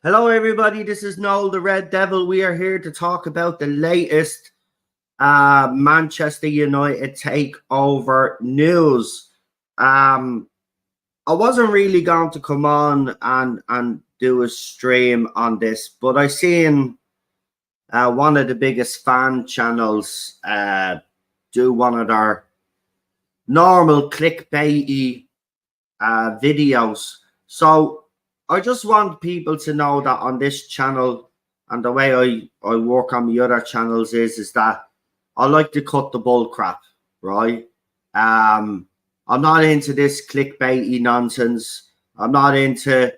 Hello, everybody. This is Noel, the Red Devil. We are here to talk about the latest Manchester United takeover news. I wasn't really going to come on and do a stream on this, but I seen one of the biggest fan channels do one of their normal clickbaity videos. So I just want people to know that on this channel, and the way I work on the other channels is that I like to cut the bull crap, right? I'm not into this clickbaity nonsense. I'm not into,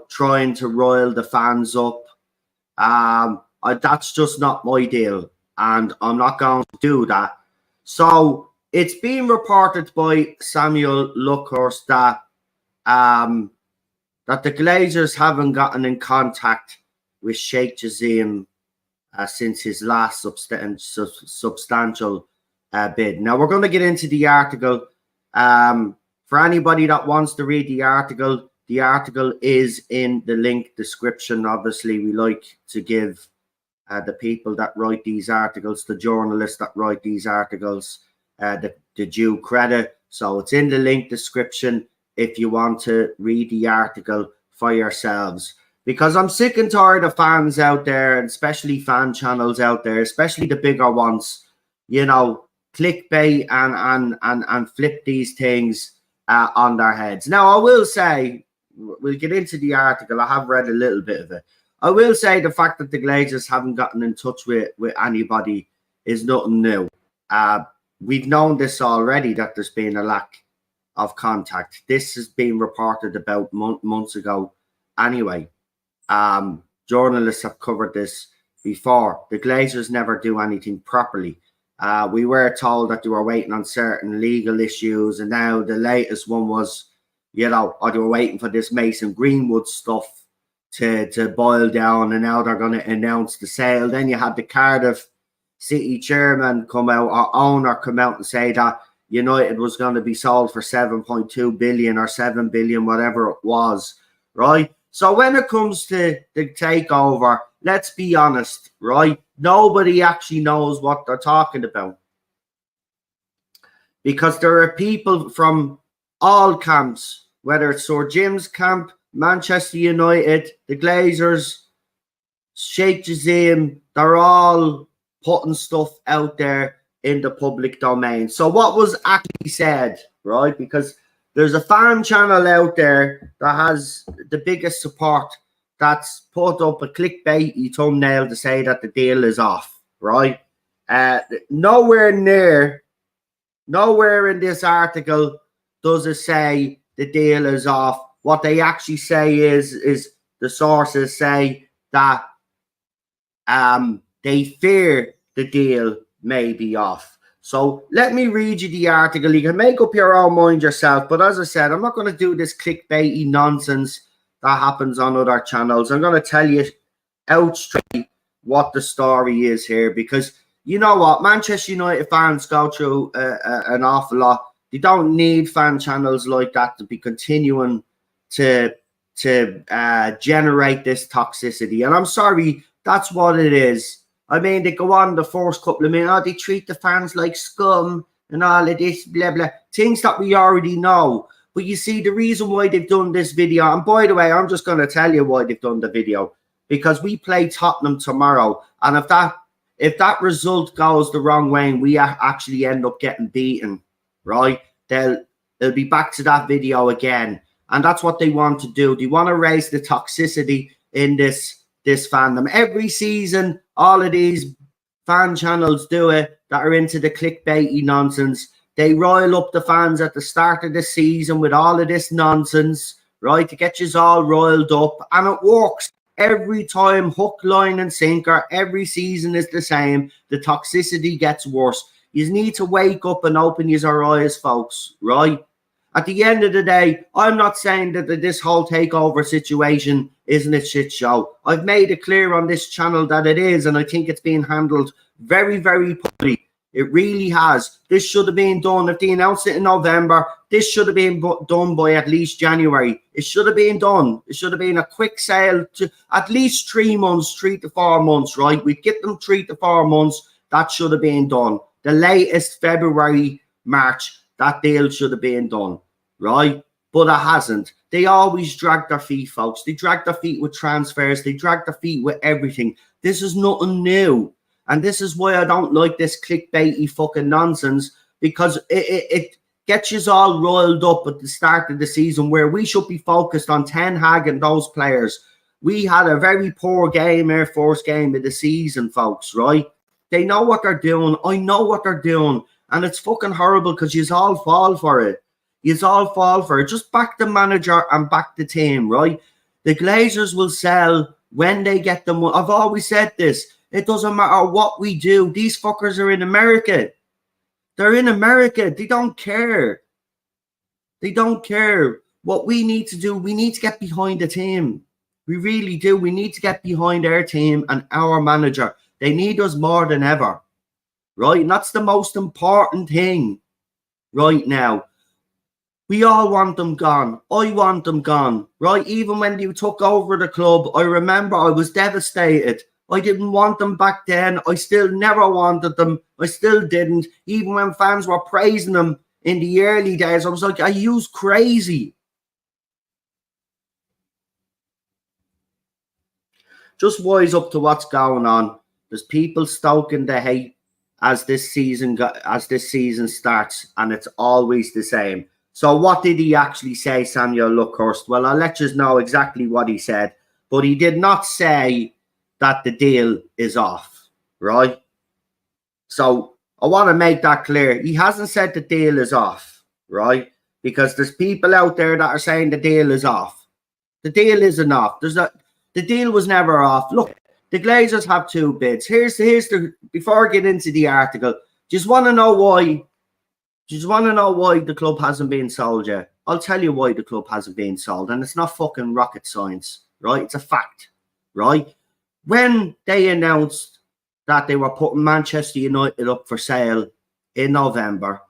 trying to rile the fans up. That's just not my deal, and I'm not going to do that. So it's been reported by Samuel Luckhurst that the Glazers haven't gotten in contact with Sheikh Jassim since his last substantial bid. Now, we're going to get into the article. For anybody that wants to read the article is in the link description. Obviously, we like to give the people that write these articles, the journalists that write these articles, the due credit. So it's in the link description if you want to read the article for yourselves. Because I'm sick and tired of fans out there, and especially fan channels out there, especially the bigger ones, clickbait and flip these things on their heads. Now, I will say, we'll get into the article. I have read a little bit of it. I will say the fact that the Glazers haven't gotten in touch with anybody is nothing new. We've known this already, that there's been a lack of contact. This has been reported about months ago anyway. Journalists have covered this before. The Glazers never do anything properly. We were told that they were waiting on certain legal issues, and now the latest one was, they were waiting for this Mason Greenwood stuff to boil down, and now they're going to announce the sale. Then you had the Cardiff City chairman come out, or owner come out and say that United was going to be sold for 7.2 billion or 7 billion, whatever it was, right? So when it comes to the takeover, let's be honest, right? Nobody actually knows what they're talking about. Because there are people from all camps, whether it's Sir Jim's camp, Manchester United, the Glazers, Sheikh Jassim, they're all putting stuff out there in the public domain. So what was actually said, right? Because there's a fan channel out there that has the biggest support that's put up a clickbaity thumbnail to say that the deal is off, right? Nowhere in this article does it say the deal is off. What they actually say is the sources say that they fear the deal may be off. So let me read you the article. You can make up your own mind yourself. But as I said, I'm not going to do this clickbaity nonsense that happens on other channels. I'm going to tell you out straight what the story is here. Because you know what? Manchester United fans go through an awful lot. They don't need fan channels like that to be continuing to generate this toxicity. And I'm sorry, that's what it is. I mean, they go on the first couple of minutes, they treat the fans like scum and all of this, blah, blah. Things that we already know. But you see, the reason why they've done this video, and by the way, I'm just going to tell you why they've done the video. Because we play Tottenham tomorrow. And if that result goes the wrong way and we actually end up getting beaten, right, they'll be back to that video again. And that's what they want to do. They want to raise the toxicity in this fandom. Every season, all of these fan channels do it that are into the clickbaity nonsense. They rile up the fans at the start of the season with all of this nonsense, right, to get you all riled up. And it works every time, hook, line and sinker. Every season is the same. The toxicity gets worse. You need to wake up and open your eyes, folks, right? At the end of the day, I'm not saying that this whole takeover situation isn't a shit show. I've made it clear on this channel that it is, and I think it's being handled very, very poorly. It really has. This should have been done. If they announced it in November, this should have been done by at least January. It should have been done. It should have been a quick sale to at least 3 months, 3 to 4 months, right? We'd get them 3 to 4 months. That should have been done. The latest February, March, that deal should have been done, right? But it hasn't. They always drag their feet, folks. They drag their feet with transfers. They drag their feet with everything. This is nothing new. And this is why I don't like this clickbaity fucking nonsense, because it gets you all roiled up at the start of the season where we should be focused on Ten Hag and those players. We had a very poor game, Air Force game of the season, folks, right? They know what they're doing. I know what they're doing. And it's fucking horrible because you all fall for it. You all fall for it. Just back the manager and back the team, right? The Glazers will sell when they get them. I've always said this. It doesn't matter what we do. These fuckers are in America. They're in America. They don't care. They don't care. What we need to do, we need to get behind the team. We really do. We need to get behind our team and our manager. They need us more than ever. Right? And that's the most important thing right now. We all want them gone. I want them gone. Right? Even when they took over the club, I remember I was devastated. I didn't want them back then. I still never wanted them. I still didn't. Even when fans were praising them in the early days, I was like, are you crazy? Just wise up to what's going on. There's people stoking the hate as this season starts, and it's always the same. So what did he actually say, Samuel Luckhurst? Well, I'll let you know exactly what he said, but he did not say that the deal is off, right? So I want to make that clear. He hasn't said the deal is off, right? Because there's people out there that are saying the deal is off. The deal isn't off. The deal was never off. Look, the Glazers have 2 bids. Here's the before I get into the article, just want to know why the club hasn't been sold yet. I'll tell you why the club hasn't been sold, and it's not fucking rocket science, right? It's a fact, right? When they announced that they were putting Manchester United up for sale in November,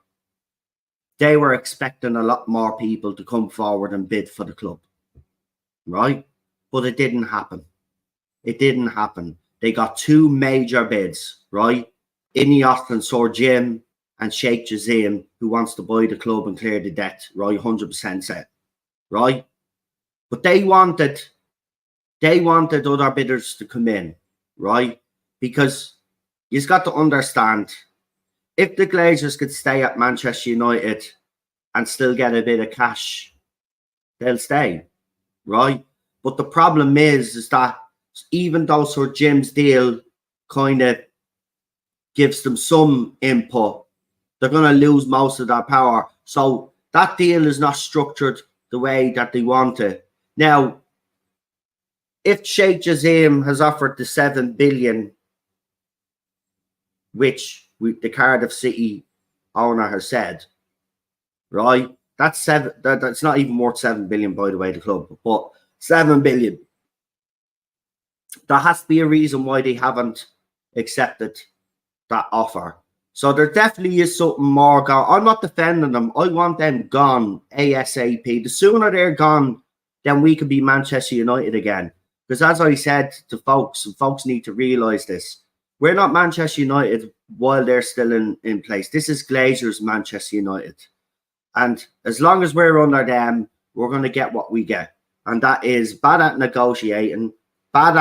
they were expecting a lot more people to come forward and bid for the club, right? But it didn't happen. It didn't happen. They got 2 major bids, right? Ineos and Sir Jim and Sheikh Jassim, who wants to buy the club and clear the debt, right? 100% set, right? But they wanted other bidders to come in, right? Because you've got to understand, if the Glazers could stay at Manchester United and still get a bit of cash, they'll stay, right? But the problem is that even though Sir Jim's deal kind of gives them some input, they're going to lose most of their power. So that deal is not structured the way that they want it. Now, if Sheikh Jassim has offered the 7 billion, which the Cardiff City owner has said, right? That's not even worth 7 billion, by the way, the club, but 7 billion. There has to be a reason why they haven't accepted that offer. So there definitely is something more going. I'm not defending them. I want them gone ASAP. The sooner they're gone, then we can be Manchester United again. Because as I said to folks, and folks need to realise this, we're not Manchester United while they're still in place. This is Glazers Manchester United. And as long as we're under them, we're going to get what we get. And that is bad at negotiating, bad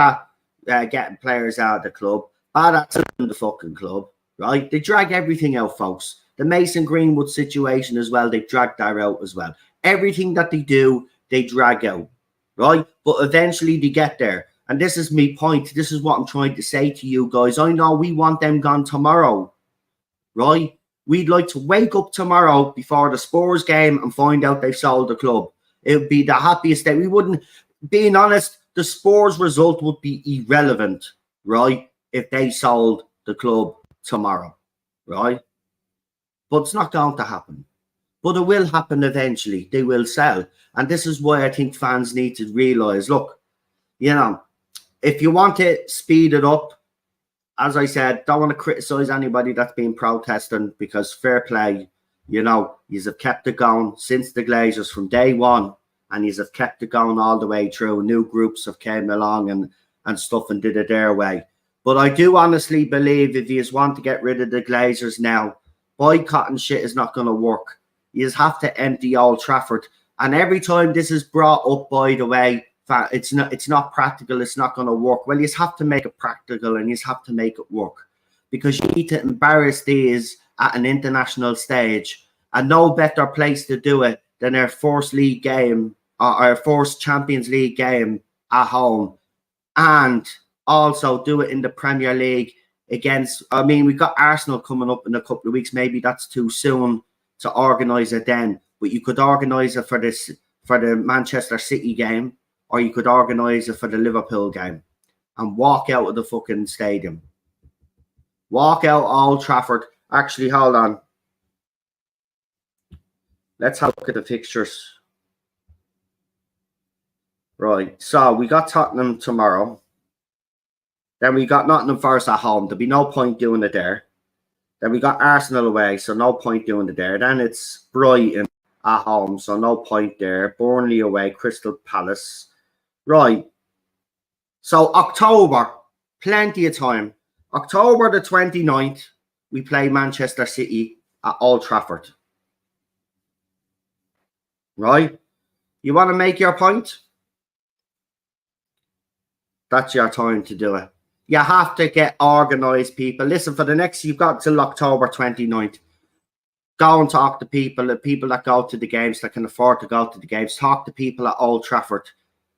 at getting players out of the club, bad at selling the fucking club, right? They drag everything out, folks. The Mason Greenwood situation as well, they drag that out as well. Everything that they do, they drag out, right? But eventually they get there. And this is my point. This is what I'm trying to say to you guys. I know we want them gone tomorrow, right? We'd like to wake up tomorrow before the Spurs game and find out they've sold the club. It would be the happiest day. We wouldn't, being honest, the Spurs result would be irrelevant, right? If they sold the club tomorrow, right? But it's not going to happen. But it will happen eventually. They will sell. And this is why I think fans need to realise, look, you know, if you want to speed it up as I said, don't want to criticize anybody that's been protesting, because fair play, you know, you have kept it going since the Glazers from day one, and you have kept it going all the way through. New groups have came along and stuff and did it their way. But I do honestly believe if you just want to get rid of the Glazers now, boycotting shit is not going to work. You just have to empty Old Trafford. And every time this is brought up, by the way, it's not practical, it's not going to work. Well, you just have to make it practical, and you just have to make it work, because you need to embarrass these at an international stage, and no better place to do it than our first league game, or our first Champions League game at home, and also do it in the Premier League against, I mean, we've got Arsenal coming up in a couple of weeks. Maybe that's too soon to organise it then, but you could organise it for the Manchester City game, or you could organise it for the Liverpool game, and walk out of the fucking stadium. Walk out Old Trafford. Actually, hold on. Let's have a look at the fixtures. Right, so we got Tottenham tomorrow. Then we got Nottingham Forest at home. There'll be no point doing it there. Then we got Arsenal away, so no point doing it there. Then it's Brighton at home, so no point there. Burnley away, Crystal Palace. Right. So October, plenty of time. October the 29th, we play Manchester City at Old Trafford. Right? You want to make your point? That's your time to do it. You have to get organised, people. Listen, for the next, you've got till October 29th. Go and talk to people, the people that go to the games, that can afford to go to the games. Talk to people at Old Trafford.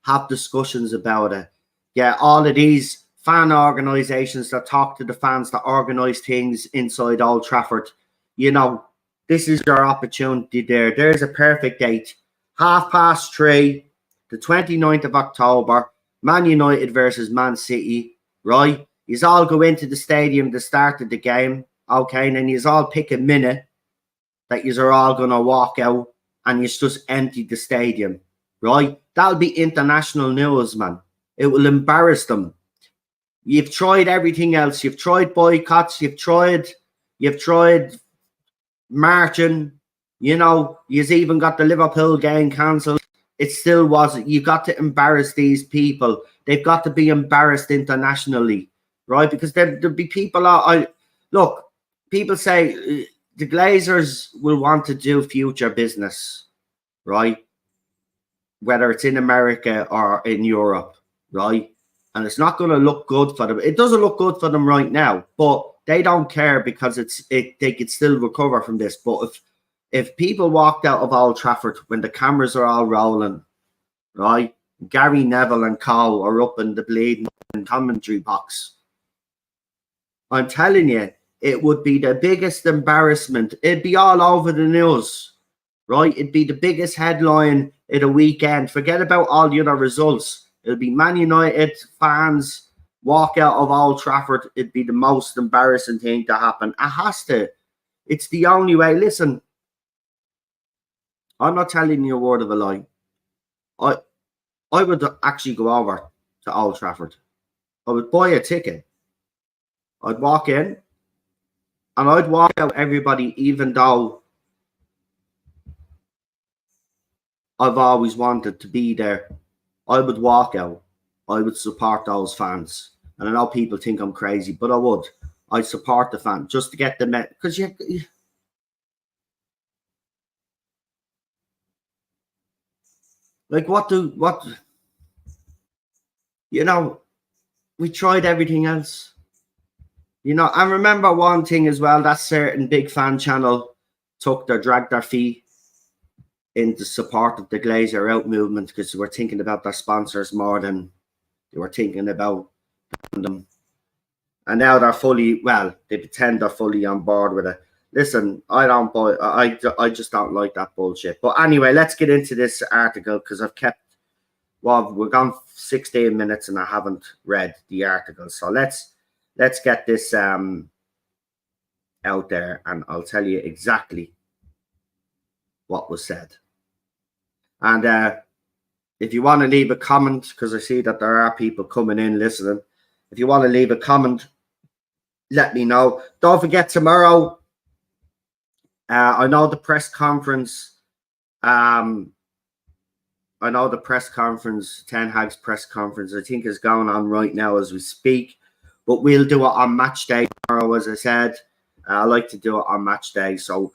Have discussions about it. Yeah, all of these fan organisations that talk to the fans, that organise things inside Old Trafford. You know, this is your opportunity there. There's a perfect date. 3:30, the 29th of October, Man United versus Man City, right? You all go into the stadium to start of the game, okay? And then you all pick a minute that you are all going to walk out, and you just empty the stadium, right? That'll be international news, man. It will embarrass them. You've tried everything else. You've tried boycotts. You've tried marching. You know, you've even got the Liverpool game cancelled. It still wasn't. You got to embarrass these people. They've got to be embarrassed internationally, right? Because there'll be people look, people say the Glazers will want to do future business, right? Whether it's in America or in Europe, right? And it's not going to look good for them. It doesn't look good for them right now, but they don't care, because they could still recover from this. But if people walked out of Old Trafford when the cameras are all rolling, right? Gary Neville and Cole are up in the bleeding commentary box. I'm telling you, it would be the biggest embarrassment. It'd be all over the news, right? It'd be the biggest headline in a weekend. Forget about all the other results. It'll be Man United fans walk out of Old Trafford. It'd be the most embarrassing thing to happen. It has to. It's the only way. Listen, I'm not telling you a word of a lie. I would actually go over to Old Trafford. I would buy a ticket. I'd walk in, and I'd walk out everybody, even though I've always wanted to be there. I would walk out. I would support those fans. And I know people think I'm crazy, but I would. I'd support the fans just to get them, because like, what, you know, we tried everything else. You know, and remember one thing as well, that certain big fan channel dragged their feet into support of the Glazer out movement, because they were thinking about their sponsors more than they were thinking about them. And now they're fully, well, they pretend they're fully on board with it. Listen, I just don't like that bullshit. But anyway, let's get into this article, because we're gone 16 minutes and I haven't read the article. So let's get this out there, and I'll tell you exactly what was said. And if you want to leave a comment, because I see that there are people coming in listening, if you want to leave a comment let me know. Don't forget tomorrow. I know the press conference. I know the press conference, Ten Hag's press conference, I think is going on right now as we speak. But we'll do it on match day tomorrow, as I said. I like to do it on match day. So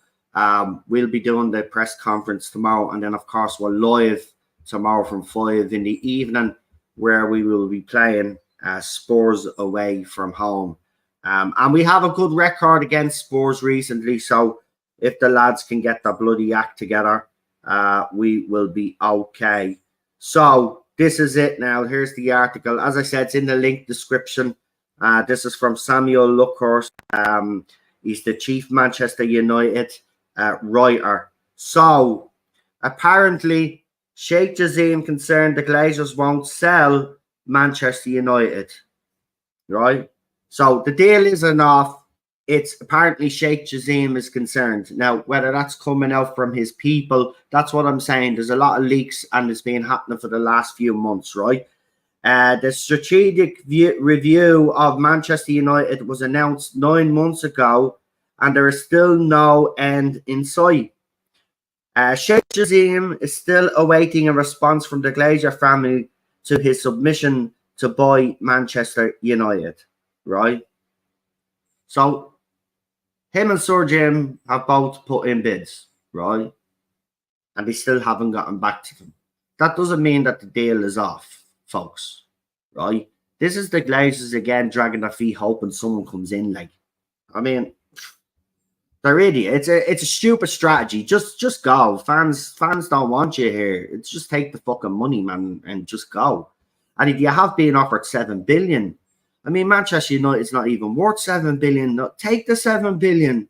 we'll be doing the press conference tomorrow. And then, of course, we're live tomorrow from 5 in the evening, where we will be playing Spurs away from home. And we have a good record against Spurs recently. So if the lads can get their bloody act together, we will be okay. So this is it now. Here's the article. As I said, it's in the link description. This is from Samuel Luckhurst. He's the chief Manchester United writer. So apparently, Sheikh Jassim concerned the Glazers won't sell Manchester United. Right? So the deal isn't off. It's apparently Sheikh Jassim is concerned. Now, whether that's coming out from his people, that's what I'm saying. There's a lot of leaks and it's been happening for the last few months, right? The strategic review of Manchester United was announced 9 months ago, and there is still no end in sight. Sheikh Jassim is still awaiting a response from the Glazer family to his submission to buy Manchester United, right? So him and Sir Jim have both put in bids, right? And they still haven't gotten back to them. That doesn't mean that the deal is off, folks, right? This is the Glazers again dragging their feet hoping someone comes in. Like, I mean, they're idiots. It's a stupid strategy. Just go. Fans don't want you here. It's just take the fucking money, man, and just go. And if you have been offered 7 billion, I mean, Manchester United's not even worth 7 billion. No, take the 7 billion,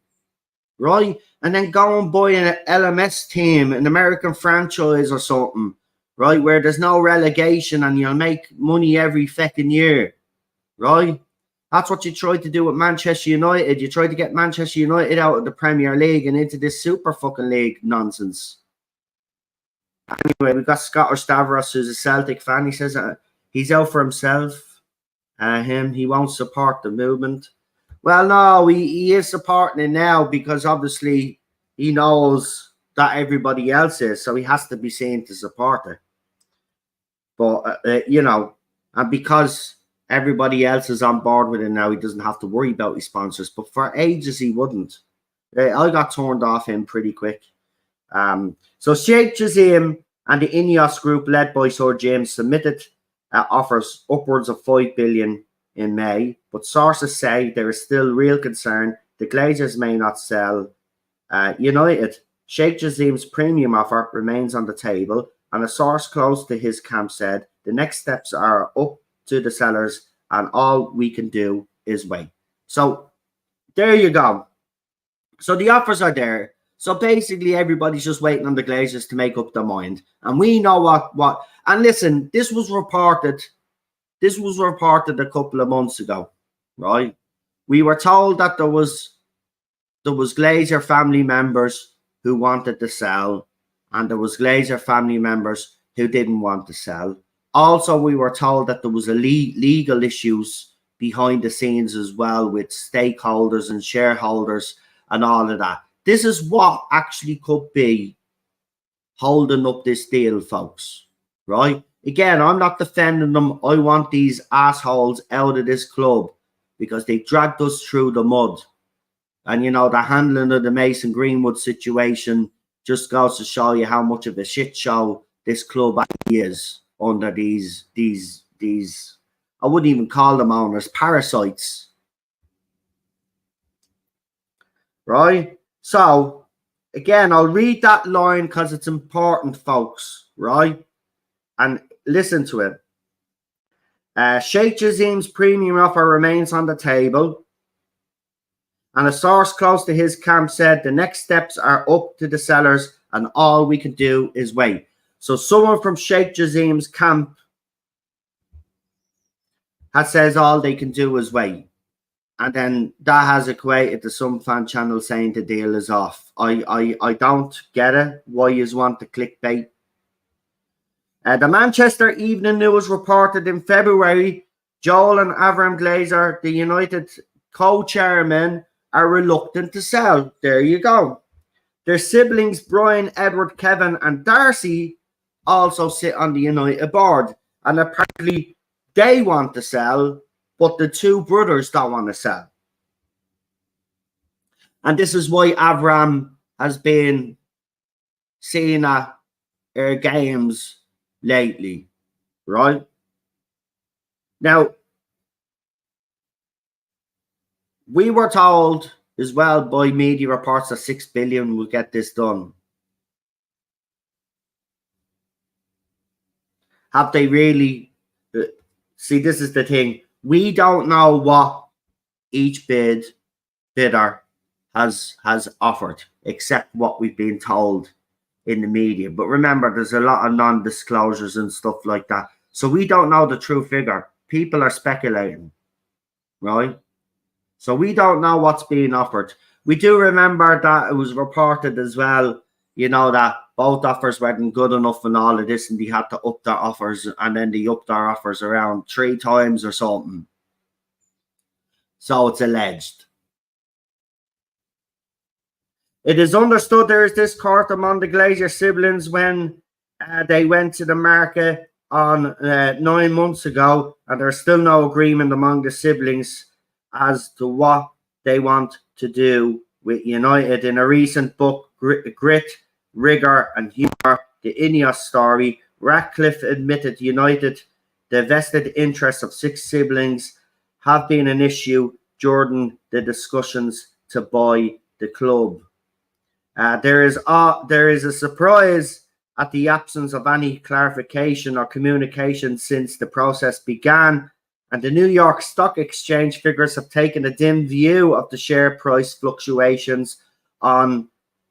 right? And then go and buy an LMS team, an American franchise or something, right? Where there's no relegation and you'll make money every fucking year, right? That's what you tried to do with Manchester United. You tried to get Manchester United out of the Premier League and into this super fucking league nonsense. Anyway, we've got Scott Stavros, who's a Celtic fan. He says he's out for himself. He won't support the movement. Well, no, he is supporting it now because obviously he knows that everybody else is, so he has to be seen to support it. But, and because everybody else is on board with it now, he doesn't have to worry about his sponsors. But for ages, he wouldn't. I got turned off him pretty quick. So Sheikh Jassim and the Ineos group, led by Sir James, submitted offers upwards of 5 billion in May, but sources say there is still real concern the Glazers may not sell United. Sheikh Jassim's premium offer remains on the table, and a source close to his camp said the next steps are up to the sellers and all we can do is wait. So there you go. So the offers are there. So basically everybody's just waiting on the Glazers to make up their mind. And we know what and listen, this was reported a couple of months ago, right? We were told that there was Glazer family members who wanted to sell, and there was Glazer family members who didn't want to sell. Also, we were told that there was legal issues behind the scenes as well with stakeholders and shareholders and all of that. This is what actually could be holding up this deal, folks, right? Again, I'm not defending them. I want these assholes out of this club because they dragged us through the mud. And, the handling of the Mason Greenwood situation just goes to show you how much of a shit show this club actually is under these, I wouldn't even call them owners, parasites. Right? So, again, I'll read that line because it's important, folks, right? And listen to it. Sheikh Jassim's premium offer remains on the table. And a source close to his camp said the next steps are up to the sellers and all we can do is wait. So someone from Sheikh Jassim's camp says all they can do is wait. And then that has equated to some fan channel saying the deal is off. I don't get it. Why you want the clickbait? The Manchester Evening News reported in February, Joel and Avram Glazer, the United co-chairmen are reluctant to sell. There you go. Their siblings, Brian, Edward, Kevin, and Darcy, also sit on the United board. And apparently they want to sell, but the two brothers don't want to sell. And this is why Avram has been seen at games lately, right? Now, we were told as well by media reports that 6 billion will get this done. Have they really? See, this is the thing. We don't know what each bidder has offered, except what we've been told in the media. But remember, there's a lot of non-disclosures and stuff like that. So we don't know the true figure. People are speculating, right? So we don't know what's being offered. We do remember that it was reported as well, you know, that both offers weren't good enough and all of this, and they had to up their offers, and then they upped their offers around 3 times or something. So it's alleged. It is understood there is discord among the Glazer siblings when they went to the market on 9 months ago, and there's still no agreement among the siblings as to what they want to do with United. In a recent book, Grit, Rigor and Humour, the Ineos story, Ratcliffe admitted United, the vested interests of 6 siblings, have been an issue during the discussions to buy the club. There is a surprise at the absence of any clarification or communication since the process began, and the New York Stock Exchange figures have taken a dim view of the share price fluctuations on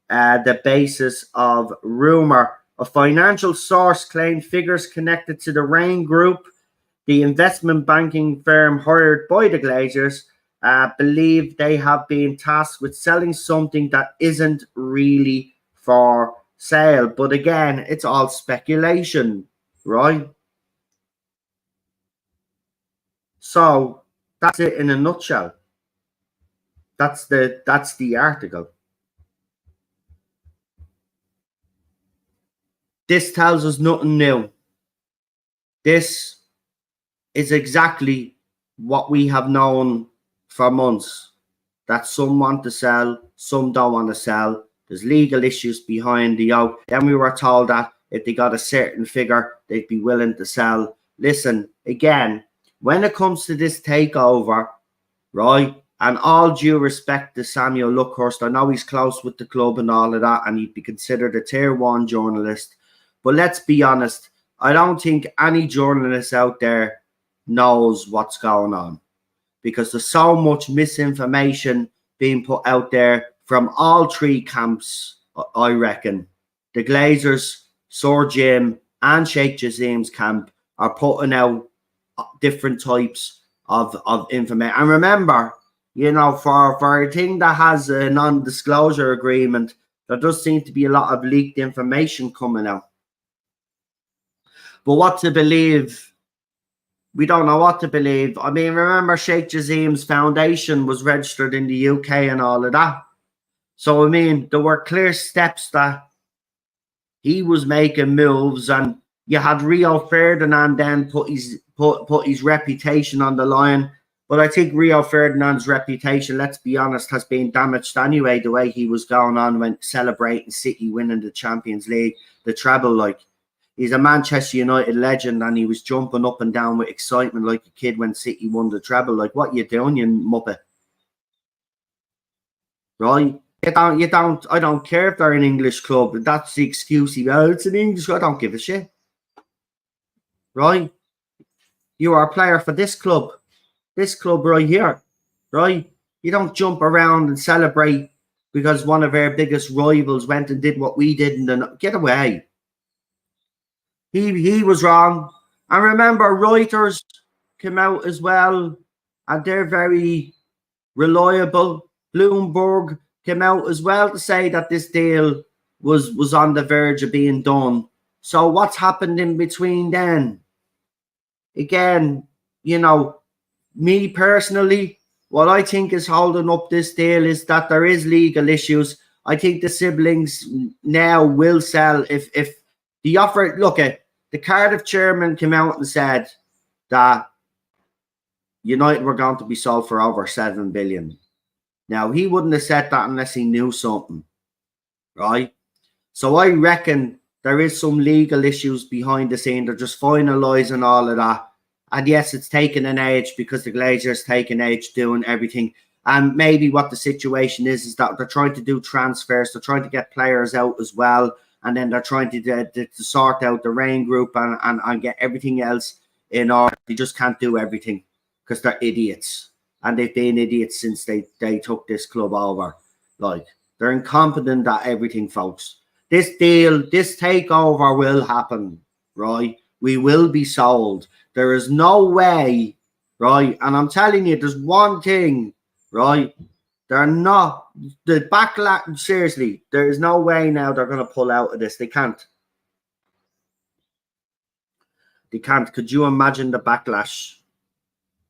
the basis of rumor. A financial source claimed figures connected to the Rain Group, the investment banking firm hired by the Glazers, believe they have been tasked with selling something that isn't really for sale. But again, it's all speculation, right? So that's it in a nutshell. That's the article. This tells us nothing new. This is exactly what we have known for months, that some want to sell, some don't want to sell. There's legal issues behind the yoke. Then we were told that if they got a certain figure, they'd be willing to sell. Listen, again, when it comes to this takeover, right, and all due respect to Samuel Luckhurst, I know he's close with the club and all of that, and he'd be considered a tier 1 journalist. But let's be honest, I don't think any journalist out there knows what's going on, because there's so much misinformation being put out there from all 3 camps, I reckon. The Glazers, Sir Jim, and Sheikh Jassim's camp are putting out different types of information. And remember, you know, for a thing that has a non-disclosure agreement, there does seem to be a lot of leaked information coming out. But what to believe? We don't know what to believe. I mean, remember, Sheikh Jassim's foundation was registered in the UK and all of that. So, I mean, there were clear steps that he was making moves, and you had Rio Ferdinand then put his reputation on the line. But I think Rio Ferdinand's reputation, let's be honest, has been damaged anyway, the way he was going on when celebrating City winning the Champions League, the treble. Like, he's a Manchester United legend, and he was jumping up and down with excitement like a kid when City won the treble. Like, what you doing, you muppet? Right? I don't care if they're an English club. That's the excuse. Well, it's an English club. I don't give a shit. Right? You are a player for this club right here. Right? You don't jump around and celebrate because one of our biggest rivals went and did what we did, and then get away. He was wrong. And remember, Reuters came out as well, and they're very reliable. Bloomberg came out as well to say that this deal was on the verge of being done. So what's happened in between then? Again, you know, me personally, what I think is holding up this deal is that there is legal issues. I think the siblings now will sell if the offer. Look at the Cardiff chairman came out and said that United were going to be sold for over 7 billion. Now he wouldn't have said that unless he knew something, right? So I reckon there is some legal issues behind the scene. They're just finalising all of that. And yes, it's taken an age because the Glazers taken age doing everything. And maybe what the situation is that they're trying to do transfers. They're trying to get players out as well. And then they're trying to sort out the rain group and get everything else in order. They just can't do everything because they're idiots. And they've been idiots since they took this club over. Like, they're incompetent at everything, folks. This deal, this takeover will happen, right? We will be sold. There is no way, right? And I'm telling you, there's one thing, right? They're not, the backlash, seriously, there is no way now they're going to pull out of this. They can't. They can't. Could you imagine the backlash?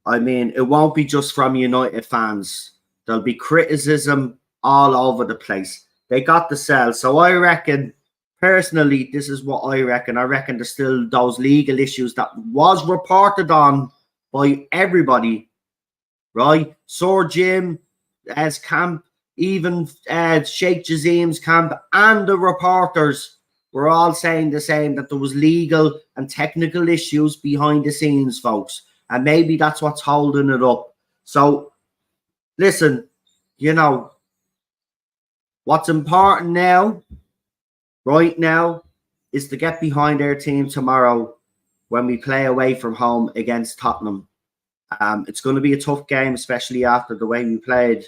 I mean, it won't be just from United fans. There'll be criticism all over the place. They got to sell. So I reckon, personally, this is what I reckon. I reckon there's still those legal issues that was reported on by everybody, right? Sir Jim, as camp, even Sheikh Jassim's camp, and the reporters were all saying the same, that there was legal and technical issues behind the scenes, folks. And maybe that's what's holding it up. So, listen, you know, what's important now, right now, is to get behind our team tomorrow when we play away from home against Tottenham. It's going to be a tough game, especially after the way we played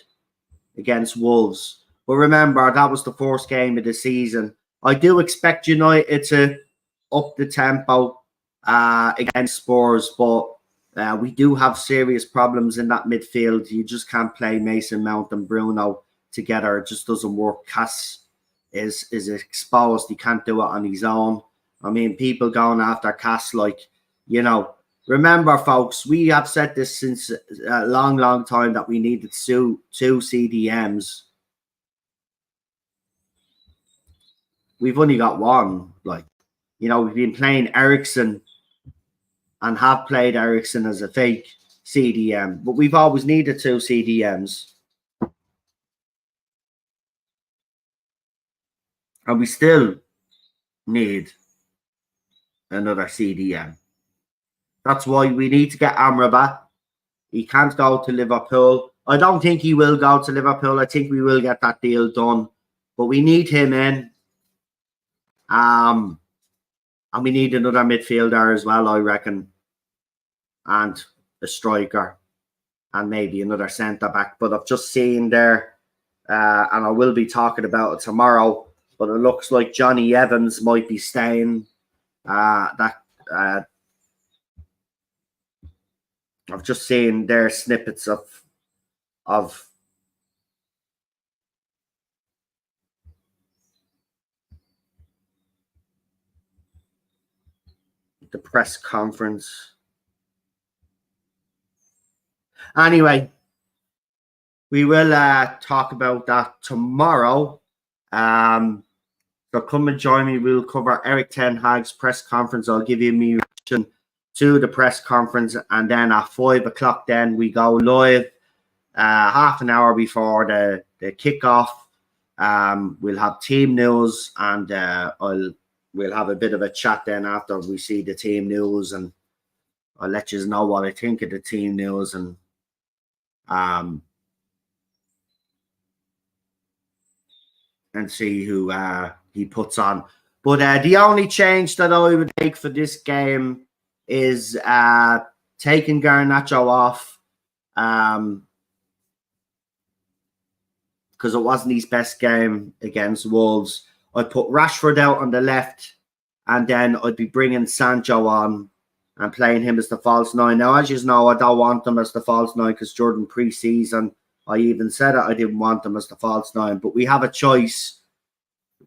against Wolves. But remember, that was the first game of the season. I do expect United to up the tempo against Spurs, but we do have serious problems in that midfield. You just can't play Mason Mount and Bruno together. It just doesn't work. Cass is exposed. He can't do it on his own. I mean, people going after Cass, like, you know, remember, folks, we have said this since a long, long time that we needed two CDMs. We've only got one. Like, you know, we've been playing Ericsson and have played Ericsson as a fake CDM, but we've always needed two CDMs. And we still need another CDM. That's why we need to get Amrabat. He can't go to Liverpool. I don't think he will go to Liverpool. I think we will get that deal done. But we need him in. And we need another midfielder as well, I reckon. And a striker. And maybe another centre-back. But I've just seen there, and I will be talking about it tomorrow, but it looks like Johnny Evans might be staying. I've just seen there snippets of the press conference. Anyway, we will talk about that tomorrow. So come and join me. We'll cover Eric Ten Hag's press conference. I'll give you my reaction to the press conference, and then at 5 o'clock, then we go live half an hour before the kickoff. We'll have team news, and we'll have a bit of a chat then after we see the team news, and I'll let you know what I think of the team news, and see who he puts on. But the only change that I would make for this game is taking Garnacho off, because it wasn't his best game against Wolves. I'd put Rashford out on the left, and then I'd be bringing Sancho on and playing him as the false nine. Now, as you know, I don't want him as the false nine because Jordan pre-season, I even said it, I didn't want him as the false nine. But we have a choice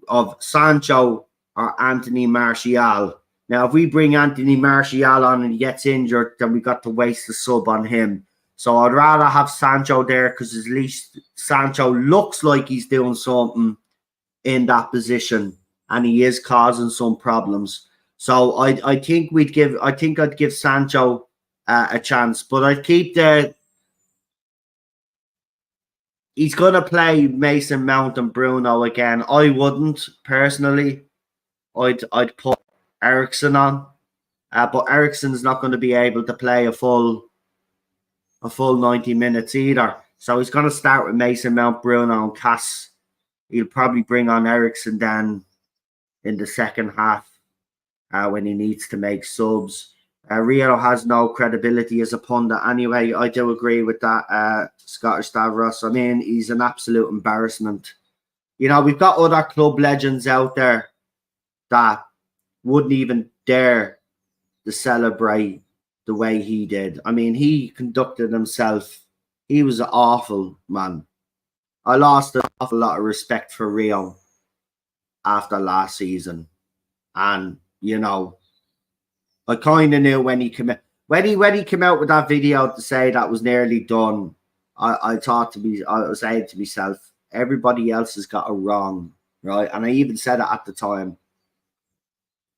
of Sancho or Anthony Martial. Now, if we bring Anthony Martial on and he gets injured, then we got to waste the sub on him. So I'd rather have Sancho there because at least Sancho looks like he's doing something in that position and he is causing some problems. So I think I'd give Sancho a chance, but I'd keep he's going to play Mason Mount and Bruno again. I wouldn't personally. I'd put Eriksen on, but Eriksen's not going to be able to play a full 90 minutes either. So he's going to start with Mason Mount, Bruno, and Cass. He'll probably bring on Eriksen then in the second half when he needs to make subs. Rio has no credibility as a pundit anyway. I do agree with that, Scottish Stavros. I mean, he's an absolute embarrassment. You know, we've got other club legends out there that wouldn't even dare to celebrate the way he did. I mean, he conducted himself. He was an awful man. I lost an awful lot of respect for Rio after last season. And, you know, I kind of knew when he came out. When he came out with that video to say that was nearly done, I was saying to myself, everybody else has got it wrong, right? And I even said it at the time.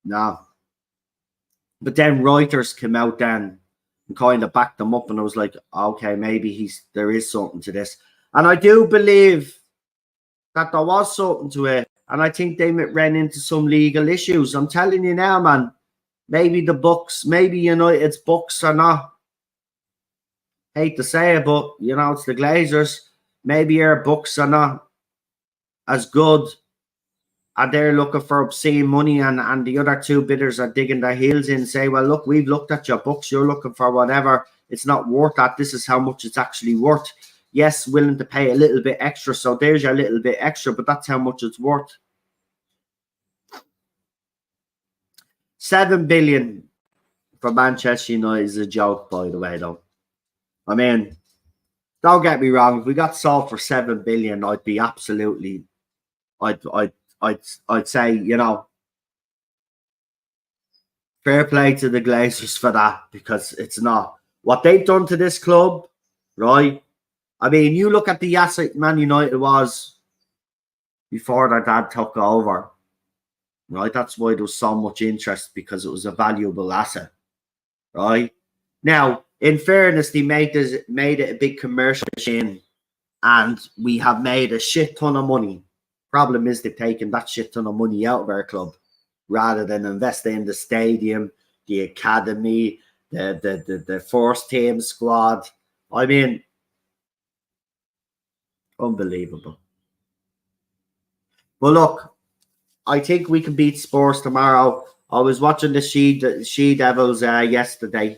No. But then Reuters came out then and kind of backed them up, and I was like, okay, maybe there is something to this. And I do believe that there was something to it. And I think they ran into some legal issues. I'm telling you now, man, maybe the books, maybe United's books are not, hate to say it, but, you know, it's the Glazers. Maybe our books are not as good. And they're looking for obscene money, and the other two bidders are digging their heels in and say, well, look, we've looked at your books. You're looking for whatever. It's not worth that. This is how much it's actually worth. Yes, willing to pay a little bit extra. So there's your little bit extra, but that's how much it's worth. 7 billion for Manchester United is a joke, by the way, though. I mean, don't get me wrong. If we got sold for 7 billion, I'd be absolutely, I'd say, you know, fair play to the Glazers for that, because it's not what they've done to this club, right? I mean, you look at the asset Man United was before their dad took over, right? That's why there was so much interest, because it was a valuable asset, right? Now, in fairness, they made it a big commercial machine, and we have made a shit ton of money. Problem is, they've taken that shit ton of money out of our club rather than investing in the stadium, the academy, the first team squad. I mean, unbelievable. But look, I think we can beat Spurs tomorrow. I was watching the She Devils yesterday,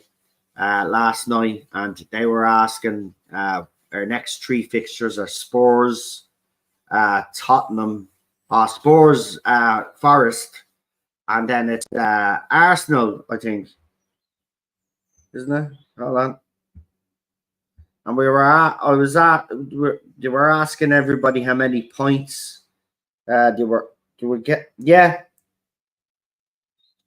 last night, and they were asking our next 3 fixtures are Spurs, Tottenham, Spurs, Forest, and then it's Arsenal, I think, isn't it? Hold on. And they were asking everybody how many points they were get. Yeah.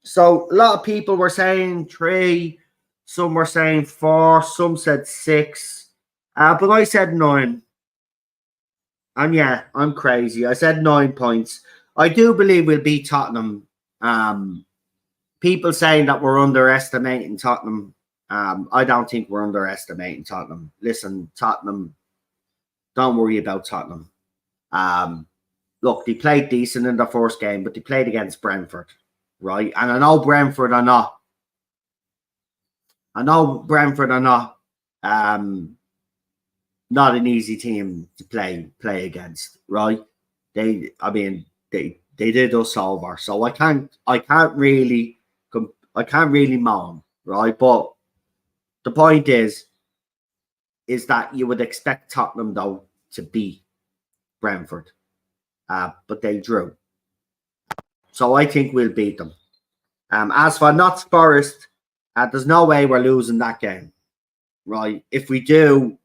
So a lot of people were saying 3, some were saying 4, some said 6, but I said 9. And yeah, I'm crazy. I said 9 points. I do believe we'll beat Tottenham. People saying that we're underestimating Tottenham. I don't think we're underestimating Tottenham. Listen, Tottenham, don't worry about Tottenham. Look, they played decent in the first game, but they played against Brentford, right? And I know Brentford are not an easy team to play against, right? They did us over, so I can't really moan, right? But the point is that you would expect Tottenham though to beat Brentford, but they drew, so I think we'll beat them. As for Notts Forest, there's no way we're losing that game, right? If we do,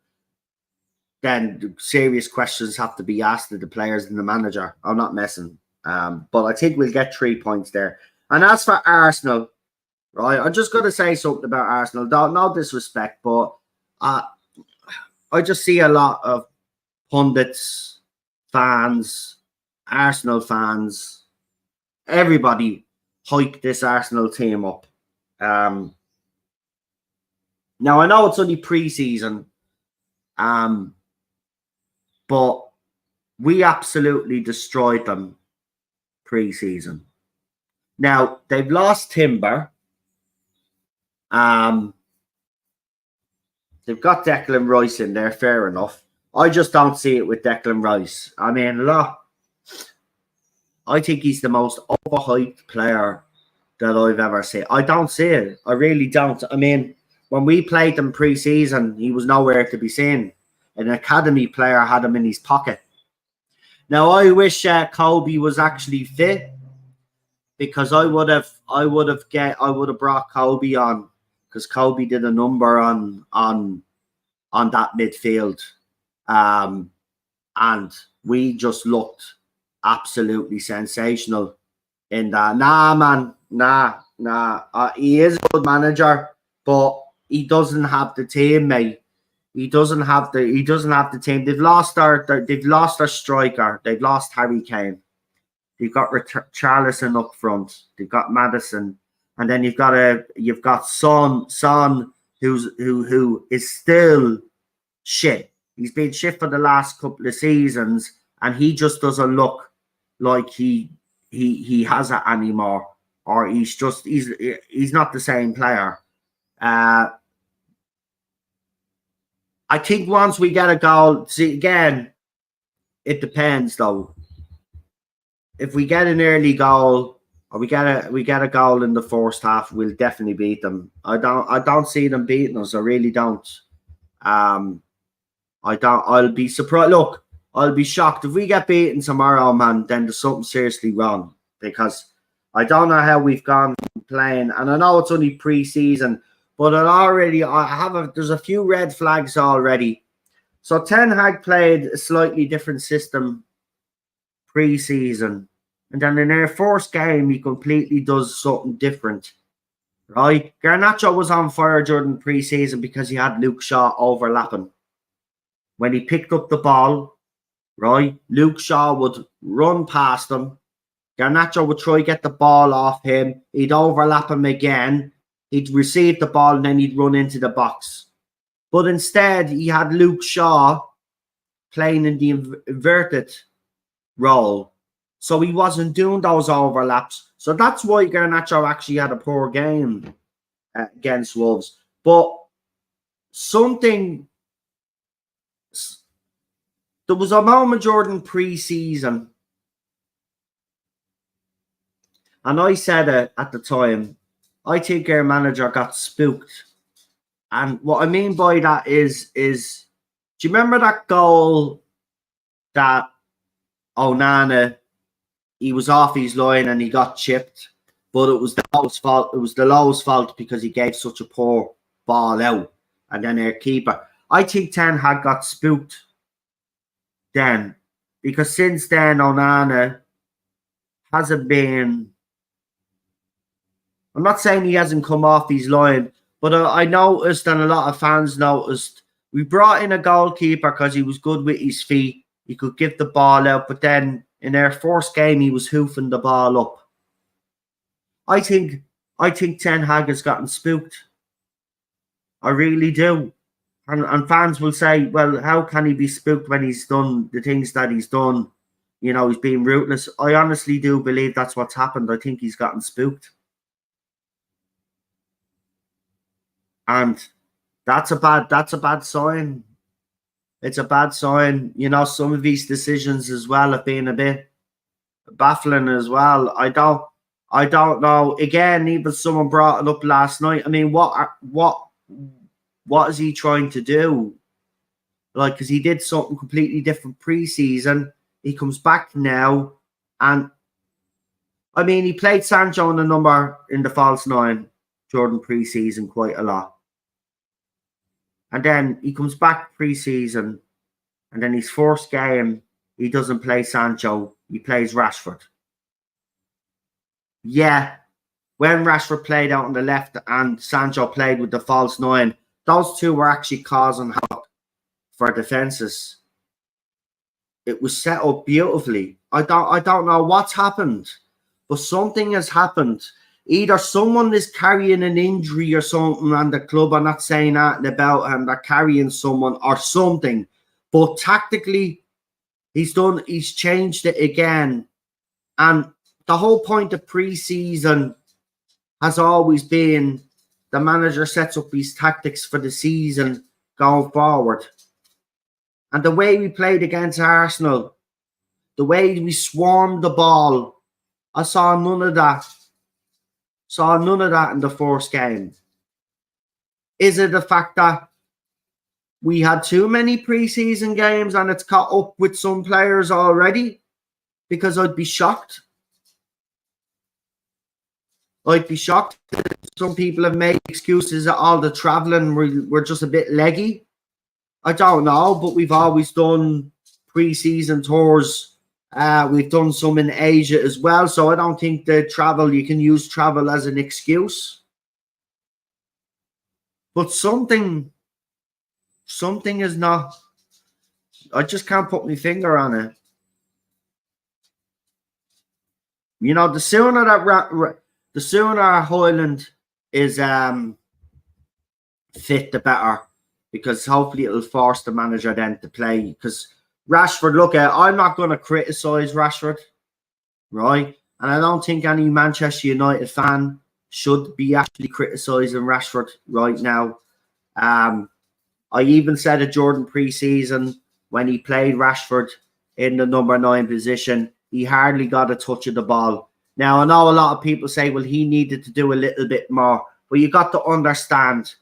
then serious questions have to be asked of the players and the manager. I'm not messing. But I think we'll get 3 points there. And as for Arsenal, right, I'm just going to say something about Arsenal. No disrespect, but I just see a lot of pundits, fans, Arsenal fans, everybody hype this Arsenal team up. Now I know it's only pre-season, but we absolutely destroyed them pre-season. Now they've lost Timber. They've got Declan Rice in there, fair enough. I just don't see it with Declan Rice. I mean, look, I think he's the most overhyped player that I've ever seen. I don't see it. I really don't. I mean, when we played him pre-season, he was nowhere to be seen. An academy player had him in his pocket. Now, I wish Kobe was actually fit, because I would have brought Kobe on, because Kobe did a number on that midfield, and we just looked absolutely sensational in that. Nah, man, nah. He is a good manager, but he doesn't have the team, mate. He doesn't have the team. They've lost their striker. They've lost Harry Kane. They've got Charlison up front. They've got Madison, and then you've got Son, who is still shit. He's been shit for the last couple of seasons, and he just doesn't look like he has it anymore, or he's not the same player. I think once we get a goal, see, again, it depends though. If we get an early goal, or we get a goal in the first half, we'll definitely beat them. I don't see them beating us. I really don't. I'll be surprised. Look, I'll be shocked if we get beaten tomorrow, man. Then there's something seriously wrong, because I don't know how we've gone playing, and I know it's only pre-season, but there's a few red flags already. So Ten Hag played a slightly different system pre-season, and then in their first game he completely does something different, right? Garnacho was on fire during pre-season because he had Luke Shaw overlapping. When he picked up the ball, right, Luke Shaw would run past him. Garnacho would try to get the ball off him. He'd overlap him again. He'd receive the ball, and then he'd run into the box. But instead, he had Luke Shaw playing in the inverted role. So he wasn't doing those overlaps. So that's why Garnacho actually had a poor game against Wolves. But there was a moment during pre-season, and I said it at the time, I think our manager got spooked. And what I mean by that is do you remember that goal that Onana, he was off his line and he got chipped, but it was the Lowe's fault. It was the Lowe's fault because he gave such a poor ball out, and then our keeper. I think Ten Hag got spooked then, because since then Onana hasn't been. I'm not saying he hasn't come off his line, but I noticed, and a lot of fans noticed, we brought in a goalkeeper because he was good with his feet. He could give the ball out, but then in our first game, he was hoofing the ball up. I think Ten Hag has gotten spooked. I really do. And fans will say, well, how can he be spooked when he's done the things that he's done? You know, he's being ruthless. I honestly do believe that's what's happened. I think he's gotten spooked. And that's a bad sign. It's a bad sign. You know, some of these decisions as well have been a bit baffling as well. I don't know. Again, even someone brought it up last night. I mean, what is he trying to do? Like, because he did something completely different pre-season. He comes back now, and I mean, he played Sancho in the number in the false nine during pre-season quite a lot. And then he comes back pre-season, and then his first game, he doesn't play Sancho. He plays Rashford. Yeah, when Rashford played out on the left and Sancho played with the false nine, those two were actually causing havoc for defenses. It was set up beautifully. I don't know what's happened, but something has happened. Either someone is carrying an injury or something, and the club are not saying that about him. They're carrying someone or something. But tactically, he's changed it again. And the whole point of pre-season has always been the manager sets up his tactics for the season going forward. And the way we played against Arsenal, the way we swarmed the ball, I saw none of that. Saw none of that in the first game. Is it the fact that we had too many pre-season games and it's caught up with some players already? Because I'd be shocked. I'd be shocked. Some people have made excuses that all the travelling we're just a bit leggy. I don't know, but we've always done pre-season tours. We've done some in Asia as well, so I don't think you can use travel as an excuse. But something is not. I just can't put my finger on it. You know, the sooner Hoyland is fit, the better, because hopefully it'll force the manager then to play. Because Rashford, look, I'm not going to criticise Rashford, right? And I don't think any Manchester United fan should be actually criticising Rashford right now. I even said it during pre-season when he played Rashford in the number 9 position, he hardly got a touch of the ball. Now, I know a lot of people say, well, he needed to do a little bit more. But you got to understand,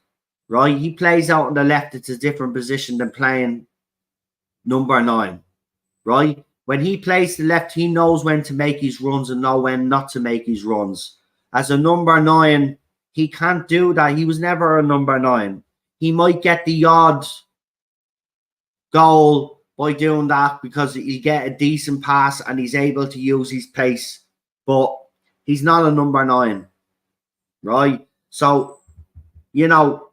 right? He plays out on the left. It's a different position than playing number 9, right? When he plays the left, he knows when to make his runs and know when not to make his runs. As a number 9, he can't do that. He was never a number 9. He might get the odd goal by doing that because he get a decent pass and he's able to use his pace, but he's not a number 9, right? So, you know,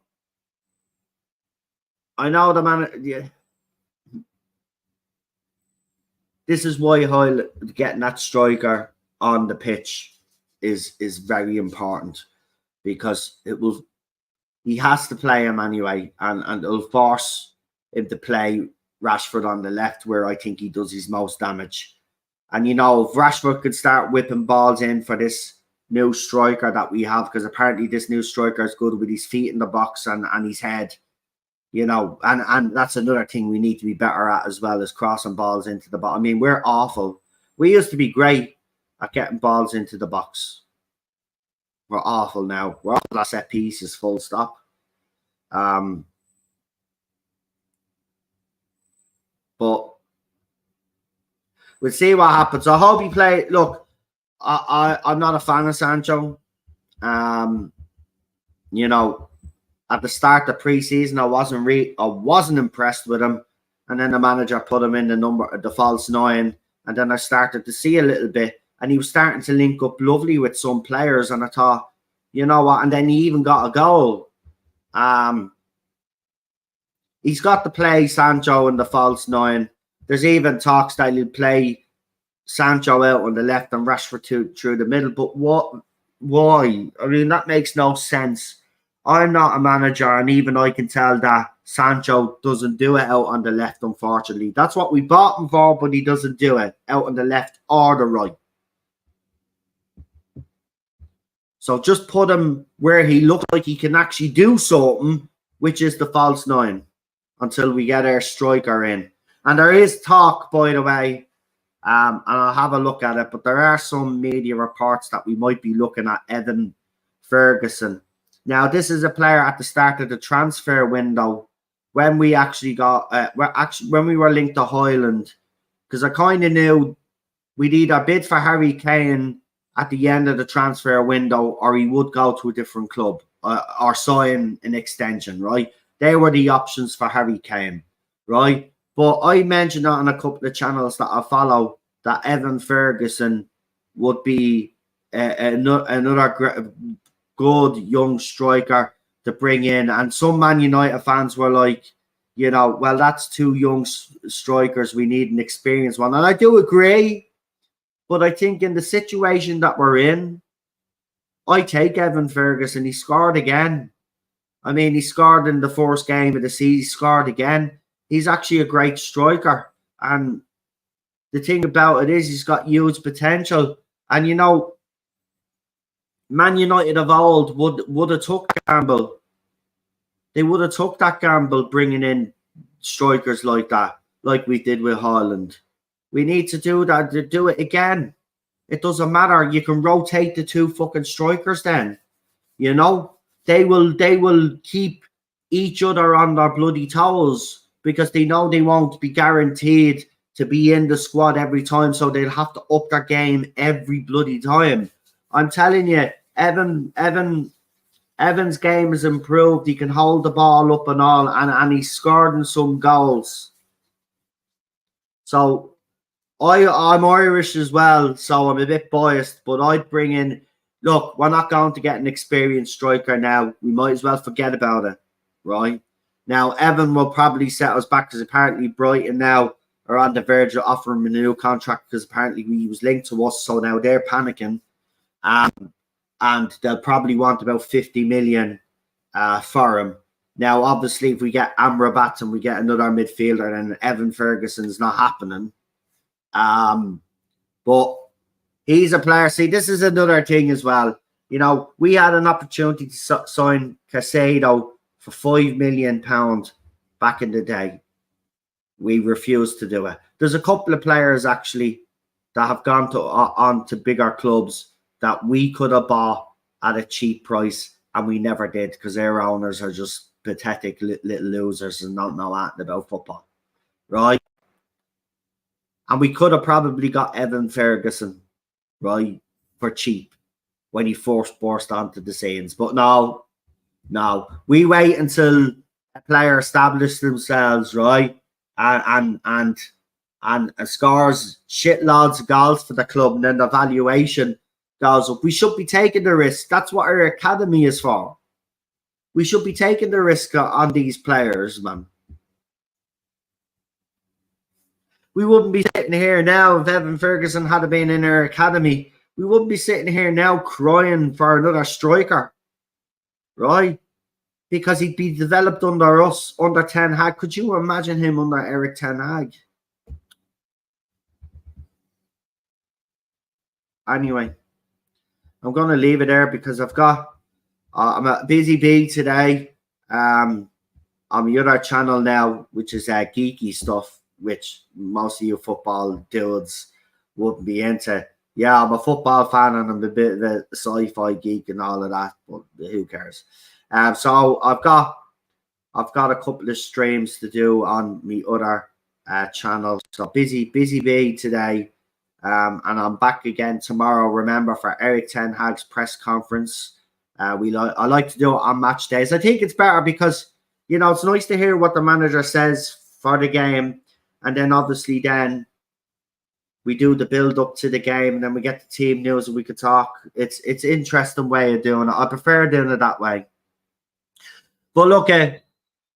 I know the man. Yeah, this is why getting that striker on the pitch is very important, because he has to play him anyway, and it'll force him to play Rashford on the left, where I think he does his most damage. And, you know, if Rashford could start whipping balls in for this new striker that we have, because apparently this new striker is good with his feet in the box and his head, you know, and that's another thing we need to be better at as well, as crossing balls into the box. I mean, we're awful. We used to be great at getting balls into the box. We're awful now. We're awful at set pieces, full stop. But we'll see what happens. I hope he play. Look, I'm not a fan of Sancho. You know, at the start of pre-season, I wasn't impressed with him, and then the manager put him in the false 9, and then I started to see a little bit, and he was starting to link up lovely with some players, and I thought, you know what? And then he even got a goal. He's got to play Sancho in the false 9. There's even talks that he'll play Sancho out on the left and Rashford through the middle. But what? Why? I mean, that makes no sense. I'm not a manager, and even I can tell that Sancho doesn't do it out on the left, unfortunately. That's what we bought him for, but he doesn't do it out on the left or the right. So just put him where he looks like he can actually do something, which is the false 9, until we get our striker in. And there is talk, by the way, and I'll have a look at it, but there are some media reports that we might be looking at Evan Ferguson. Now, this is a player at the start of the transfer window when we actually got, when we were linked to Hoyland, because I kind of knew we'd either bid for Harry Kane at the end of the transfer window, or he would go to a different club or sign an extension, right? They were the options for Harry Kane, right? But I mentioned that on a couple of channels that I follow, that Evan Ferguson would be another good young striker to bring in. And some Man United fans were like, well, that's two young strikers. We need an experienced one. And I do agree, but I think in the situation that we're in, I take Evan Ferguson. He scored again. I mean, he scored in the first game of the season. He scored again. He's actually a great striker. And the thing about it is he's got huge potential. And, Man United of old would have took gamble. They would have took that gamble bringing in strikers like that, like we did with Haaland. We need to do that, to do it again. It doesn't matter. You can rotate the two fucking strikers then. They will keep each other on their bloody toes because they know they won't be guaranteed to be in the squad every time, so they'll have to up their game every bloody time. I'm telling you, Evan's game has improved. He can hold the ball up and all, and he's scored in some goals. So I'm Irish as well, so I'm a bit biased, but I'd bring in. Look, we're not going to get an experienced striker now. We might as well forget about it, right? Now, Evan will probably set us back because apparently Brighton now are on the verge of offering him a new contract because apparently he was linked to us, so now they're panicking. And they'll probably want about 50 million for him. Now, obviously, if we get Amrabat and we get another midfielder, then Evan Ferguson's not happening. But he's a player. See, this is another thing as well. We had an opportunity to sign Casado for £5 million back in the day. We refused to do it. There's a couple of players actually that have gone on to bigger clubs that we could have bought at a cheap price, and we never did because their owners are just pathetic little losers and don't know anything about football, right? And we could have probably got Evan Ferguson, right, for cheap when he first burst onto the scenes. But no, we wait until a player establishes themselves, right, and scores shitloads of goals for the club, and then the valuation goes up. We should be taking the risk. That's what our academy is for. We should be taking the risk on these players, man. We wouldn't be sitting here now if Evan Ferguson had been in our academy. We wouldn't be sitting here now crying for another striker, right? Because he'd be developed under us, under Ten Hag. Could you imagine him under Eric Ten Hag? Anyway, I'm going to leave it there because I'm a busy bee today. On the other channel now, which is geeky stuff, which most of you football dudes wouldn't be into. Yeah, I'm a football fan and I'm a bit of a sci-fi geek and all of that, but who cares? So I've got a couple of streams to do on my other channel. So busy bee today. And I'm back again tomorrow. Remember, for Eric Ten Hag's press conference. I like to do it on match days. I think it's better because it's nice to hear what the manager says for the game, and then obviously then we do the build up to the game, and then we get the team news and we could talk. It's interesting way of doing it. I prefer doing it that way. But look, I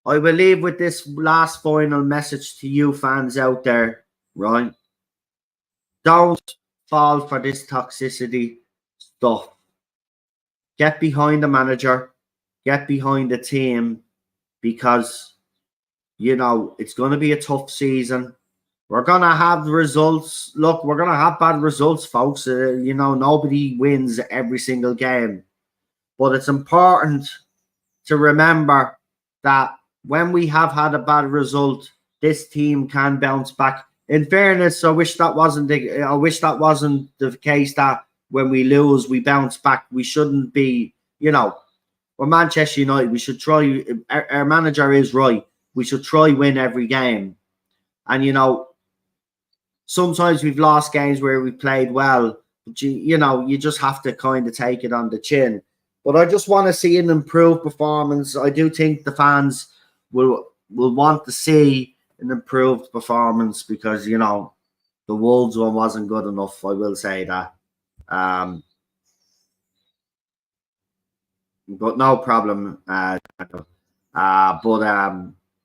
will leave with this last final message to you fans out there, right? Don't fall for this toxicity stuff. Get behind the manager, get behind the team, because it's going to be a tough season. We're going to have results. Look, we're going to have bad results, folks. Nobody wins every single game. But it's important to remember that when we have had a bad result, this team can bounce back. In fairness, I wish that wasn't the case, that when we lose, we bounce back. We shouldn't be, we're Manchester United. We should try. Our manager is right. We should try win every game. And, sometimes we've lost games where we played well, but you just have to kind of take it on the chin. But I just want to see an improved performance. I do think the fans will want to see an improved performance because, the Wolves one wasn't good enough. I will say that. But no problem.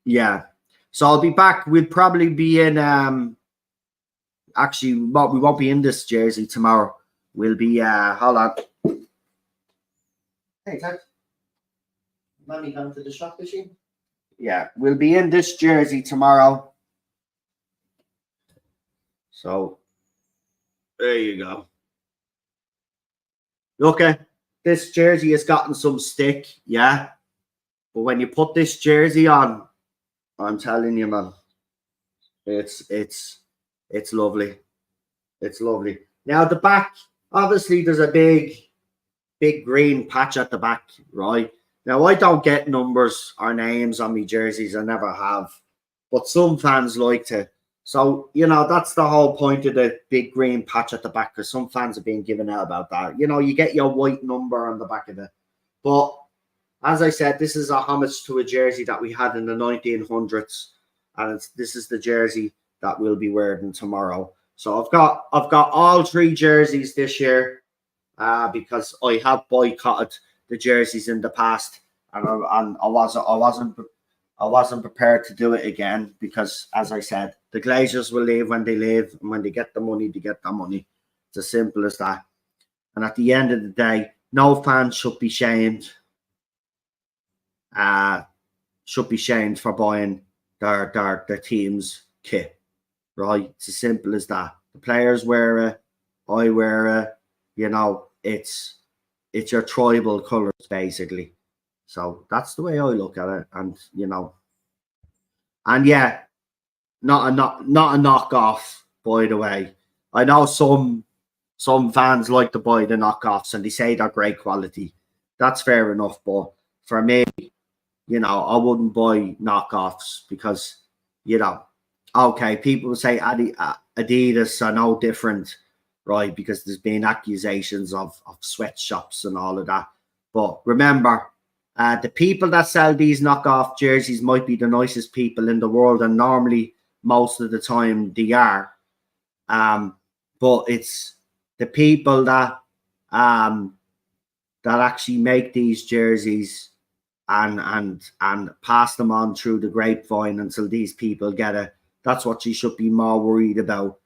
Yeah. So I'll be back. We'll probably be in actually we won't be in this jersey tomorrow. We'll be hold on. Hey, Ted. Mommy gone to the shop machine? Yeah, we'll be in this jersey tomorrow. So there you go. Okay, this jersey has gotten some stick, yeah. But when you put this jersey on, I'm telling you, man, it's lovely. It's lovely. Now the back, obviously, there's a big green patch at the back, right? Now I don't get numbers or names on me jerseys. I never have, but some fans like to. So that's the whole point of the big green patch at the back, because some fans are being given out about that. You get your white number on the back of it, but as I said, this is a homage to a jersey that we had in the 1900s, and this is the jersey that we'll be wearing tomorrow. So I've got all three jerseys this year, because I have boycotted the jerseys in the past, and I wasn't prepared to do it again, because, as I said, the Glazers will leave when they leave, and when they get the money, they get the money. It's as simple as that. And at the end of the day, no fan should be shamed. Should be shamed for buying their team's kit, right? It's as simple as that. The players wear it, I wear it. It's your tribal colors, basically. So that's the way I look at it, and yeah, not a knockoff, by the way. I know some fans like to buy the knockoffs, and they say they're great quality. That's fair enough, but for me, I wouldn't buy knockoffs, because, okay, people say Adidas are no different, right? Because there's been accusations of sweatshops and all of that. But remember, the people that sell these knockoff jerseys might be the nicest people in the world, and normally, most of the time, they are. But it's the people that actually make these jerseys and pass them on through the grapevine until these people get it. That's what you should be more worried about.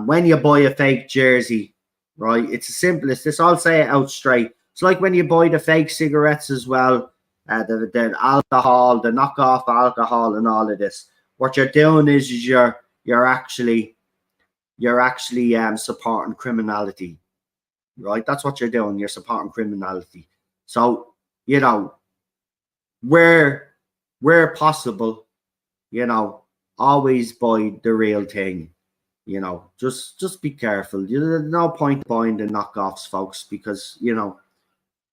When you buy a fake jersey, right? It's as simple as this. I'll say it out straight. It's like when you buy the fake cigarettes as well, the alcohol, the knockoff alcohol, and all of this. What you're doing is you're actually supporting criminality, right? That's what you're doing. You're supporting criminality. So where possible, always buy the real thing. Just be careful. There's no point buying the knockoffs, folks, because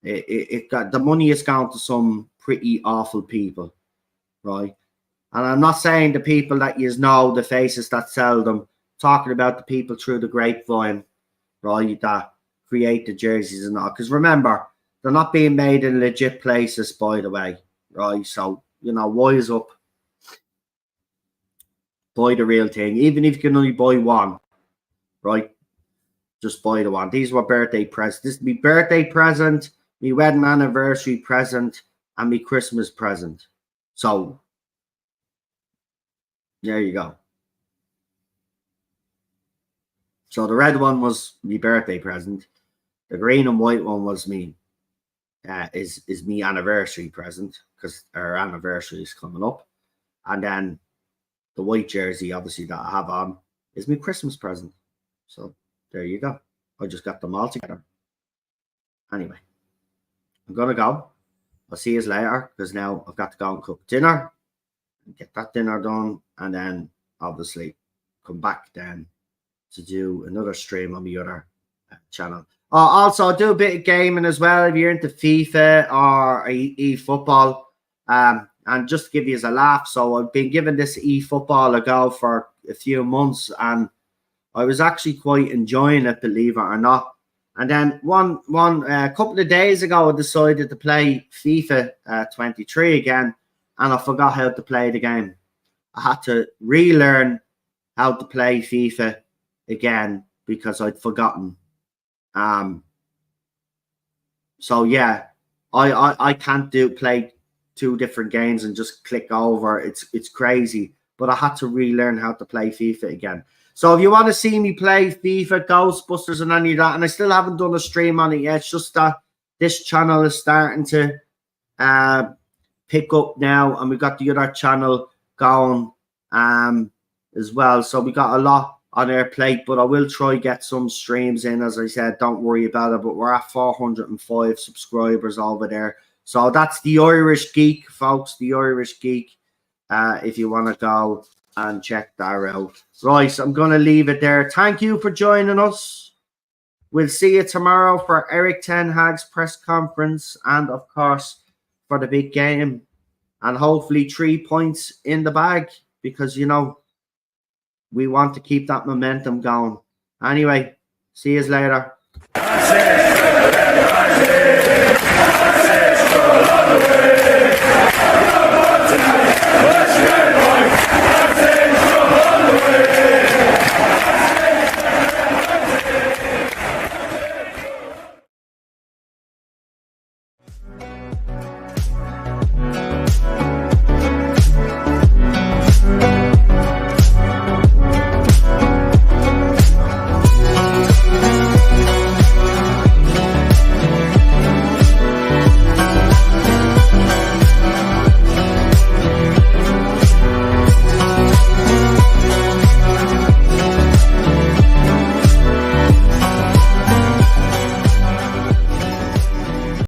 it got the money is gone to some pretty awful people, right? And I'm not saying the people that the faces that sell them, talking about the people through the grapevine, right, that create the jerseys and all. Because remember, they're not being made in legit places, by the way, right? So, wise up. Buy the real thing. Even if you can only buy one, right? Just buy the one. These were birthday presents. This is my birthday present, my wedding anniversary present, and my Christmas present. So, there you go. So the red one was my birthday present. The green and white one was me. Is me anniversary present, because our anniversary is coming up. And then the white jersey, obviously, that I have on is my Christmas present. So there you go. I just got them all together. Anyway, I'm going to go. I'll see you later, because now I've got to go and cook dinner, and get that dinner done, and then obviously come back then to do another stream on the other channel. Also, I do a bit of gaming as well if you're into FIFA or eFootball. And just to give you a laugh, so I've been giving this eFootball a go for a few months, and I was actually quite enjoying it, believe it or not. And then one couple of days ago, I decided to play FIFA 23 again, and I forgot how to play the game. I had to relearn how to play FIFA again because I'd forgotten. So yeah, I can't play two different games and just click over. It's crazy. but I had to relearn how to play FIFA again. So if you want to see me play FIFA, Ghostbusters, and any of that, and I still haven't done a stream on it yet, it's just that this channel is starting to pick up now, and we got the other channel going as well. So we got a lot on our plate, but I will try get some streams in. As I said, don't worry about it, but we're at 405 subscribers over there. So that's the Irish Geek, folks, the Irish Geek, if you want to go and check that out. Right, I'm going to leave it there. Thank you for joining us. We'll see you tomorrow for Eric Ten Hag's press conference and, of course, for the big game. And hopefully 3 points in the bag because, you know, we want to keep that momentum going. Anyway, see you later.